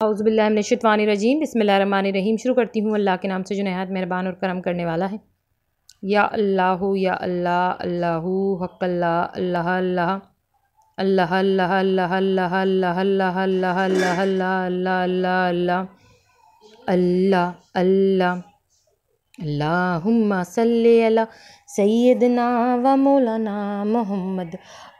औज़ुबिल्लाहिमिनश्शैतानिर्रजीम बिस्मिल्लाहिर्रहमानिर्रहीम। शुरू करती हूँ अल्लाह के नाम से जो नहायत मेहरबान और करम करने वाला है। या अल्लाह अल्लाहु हक़्क़ल्लाह अल्लाह अल्लाह अल्लाह अल्लाह अल्लाह अल्लाह अल्लाह अल्लाह अल्लाह अल्लाह अल्लाह अल्लाह अल्लाह अल्लाह अल्लाह अल्लाहुम्मा सल्ली अला सय्यिदना व मौलाना मुहम्मद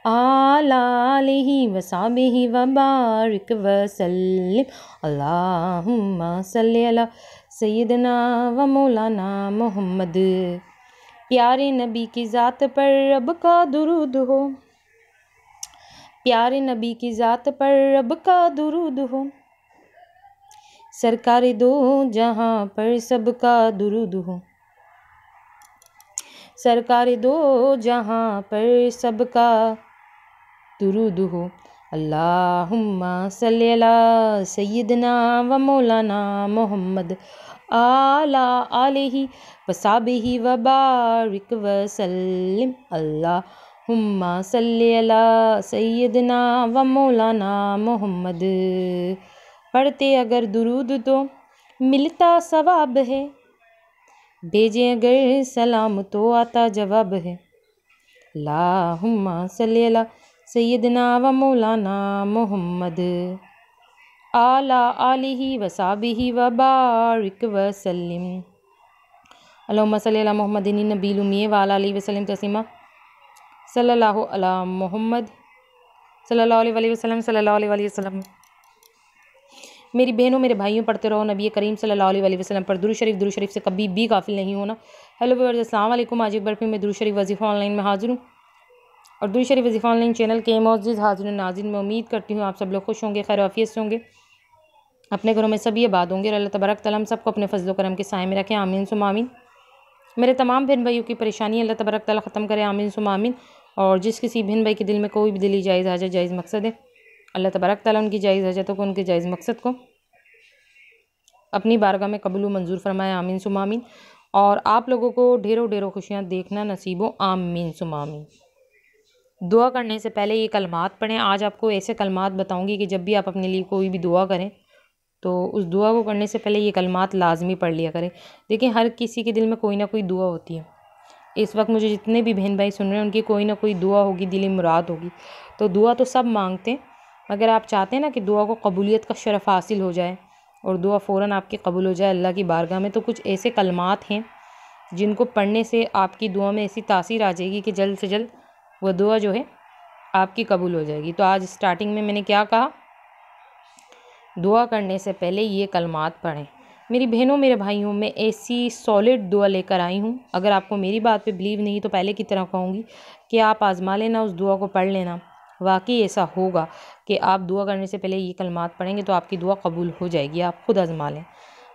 आला आलिहि व सहाबिहि व बारिक व सल्लिम। अल्लाहुम्मा सल्ली अला सय्यिदना व मौलाना मुहम्मद। प्यारे नबी की ज़ात पर रब का दुरूद हो, प्यारे नबी की ज़ात पर रब का दुरूद हो, सरकार दो जहाँ पर सबका दुरूद हो, सरकार दो जहाँ पर सबका दुरूद हो। अल्लाहुम्मा सल्ली अला सय्यिदना व मौलाना मुहम्मद आला आलिहि व सहाबिहि व बारिक व सल्लिम। अल्लाहुम्मा सल्ली अला सय्यिदना व मौलाना मुहम्मद। पढ़ते अगर दुरूद तो मिलता सवाब है, भेजें अगर सलाम तो आता जवाब है। अल्लाहुम्मा सल्ली अला सय्यिदना व मौलाना मुहम्मद आला आलिहि व सहाबिहि व बारिक व सल्लिम। अल्लाहुम्मा सल्ली अला मुहम्मदिन नबील उम्मी व अला आलिहि व सल्लिम तस्लीमा। सल्लल्लाहु अला मुहम्मद सल्लल्लाहु अलैहि वसल्लम सल्लल्लाहु अलैहि वसल्लम। मेरी बहनों मेरे भाइयों, पढ़ते रहो नबी करीम सल्लल्लाहु अलैहि वसल्लम पर दुरूद शरीफ से कभी भी गाफिल नहीं होना। हेलो व्यूअर्स, अस्सलाम वालेकुम। आज एक बार फिर मैं दुरूद शरीफ वजीफ़ा ऑनलाइन में हाजिर हूँ और दुरूद शरीफ वजीफ़ा ऑनलाइन चैनल के मौजूद हाजिर नाज़रीन में उम्मीद करती हूँ आप सब लोग खुश होंगे, खैर आफियत से होंगे, अपने घरों में सभी आबाद होंगे और अल्लाह तबारक तआला हम सबको अपने फजल करम के साए में रखें, आमीन सुम्मा आमीन। मेरे तमाम बहन भाइयों की परेशानी अल्लाह तबारक तआला ख़त्म करे, आमीन सुम्मा आमीन। और जिस किसी बहन भाई के दिल में कोई भी दिली जायज़ हाजत जायज़ मकसद है, अल्लाह तबारक तआला उनकी जायज़ हाजतों को, उनके जायज़ मकसद को अपनी बारगाह में कबूल मंजूर फरमाए, आमीन सुम्मा आमीन। और आप लोगों को ढेरों ढेरों खुशियाँ देखना नसीब हो, आमीन सुम्मा आमीन। दुआ करने से पहले ये कलमात पढ़ें। आज आपको ऐसे कलमात बताऊंगी कि जब भी आप अपने लिए कोई भी दुआ करें तो उस दुआ को करने से पहले ये कलमात लाजमी पढ़ लिया करें। देखिए, हर किसी के दिल में कोई ना कोई दुआ होती है। इस वक्त मुझे जितने भी बहन भाई सुन रहे हैं उनकी कोई ना कोई दुआ होगी, दिली मुराद होगी। तो दुआ तो सब मांगते हैं, मगर आप चाहते हैं ना कि दुआ को कबूलियत का शरफ़ हासिल हो जाए और दुआ फ़ौरन आपकी कबूल हो जाए अल्लाह की बारगाह में। तो कुछ ऐसे कलमात हैं जिनको पढ़ने से आपकी दुआ में ऐसी तासीर आ जाएगी कि जल्द से जल्द वह दुआ जो है आपकी कबूल हो जाएगी। तो आज स्टार्टिंग में मैंने क्या कहा, दुआ करने से पहले ये कलमात पढ़ें। मेरी बहनों मेरे भाइयों, मैं ऐसी सॉलिड दुआ लेकर आई हूँ। अगर आपको मेरी बात पे बिलीव नहीं तो पहले की तरह कहूँगी कि आप आज़मा लेना, उस दुआ को पढ़ लेना। वाकई ऐसा होगा कि आप दुआ करने से पहले ये कलमात पढ़ेंगे तो आपकी दुआ कबूल हो जाएगी, आप खुद आज़मा लें।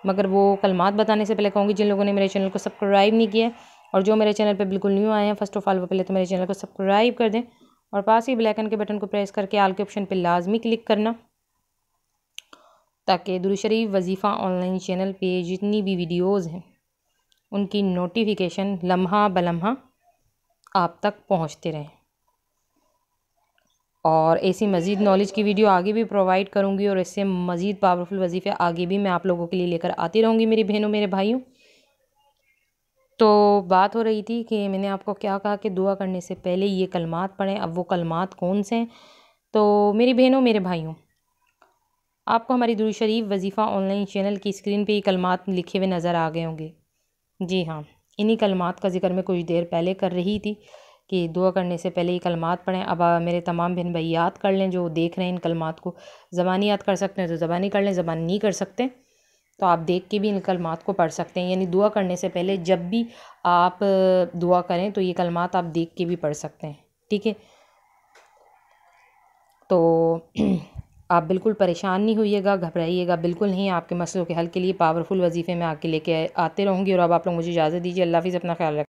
मगर वो कलमात बताने से पहले कहूँगी, जिन लोगों ने मेरे चैनल को सब्सक्राइब नहीं किया और जो मेरे चैनल पर बिल्कुल न्यू आए हैं, फ़र्स्ट ऑफ ऑल वो पहले तो मेरे चैनल को सब्सक्राइब कर दें और पास ही बेल आइकन के बटन को प्रेस करके आल के ऑप्शन पर लाजमी क्लिक करना, ताकि दुरूद शरीफ वजीफ़ा ऑनलाइन चैनल पे जितनी भी वीडियोज़ हैं उनकी नोटिफिकेशन लम्हा बलम्हा आप तक पहुंचते रहें। और ऐसी मज़ीद नॉलेज की वीडियो आगे भी प्रोवाइड करूंगी और इससे मज़ीद पावरफुल वजीफ़े आगे भी मैं आप लोगों के लिए लेकर आती रहूँगी मेरी बहनों मेरे भाइयों। तो बात हो रही थी कि मैंने आपको क्या कहा कि दुआ करने से पहले ये कलमात पढ़ें। अब वो कलमात कौन से हैं? तो मेरी बहनों मेरे भाइयों, आपको हमारी दुरूद शरीफ वजीफ़ा ऑनलाइन चैनल की स्क्रीन पे ये कलमात लिखे हुए नज़र आ गए होंगे। जी हाँ, इन्हीं कलमात का जिक्र मैं कुछ देर पहले कर रही थी कि दुआ करने से पहले ये कलमात पढ़ें। अब मेरे तमाम बहन भाई याद कर लें, जो देख रहे हैं इन कलमात को। ज़बानी याद कर सकते हैं तो ज़बानी कर लें, ज़बानी नहीं कर सकते तो आप देख के भी इन कलमात को पढ़ सकते हैं। यानी दुआ करने से पहले जब भी आप दुआ करें तो ये कलमात आप देख के भी पढ़ सकते हैं, ठीक है। तो आप बिल्कुल परेशान नहीं होइएगा, घबराइएगा बिल्कुल नहीं। आपके मसलों के हल के लिए पावरफुल वजीफ़े में आके लेके आते रहूँगी। और अब आप लोग मुझे इजाज़त दीजिए। अल्लाह हाफ़िज़, अपना ख्याल रखें।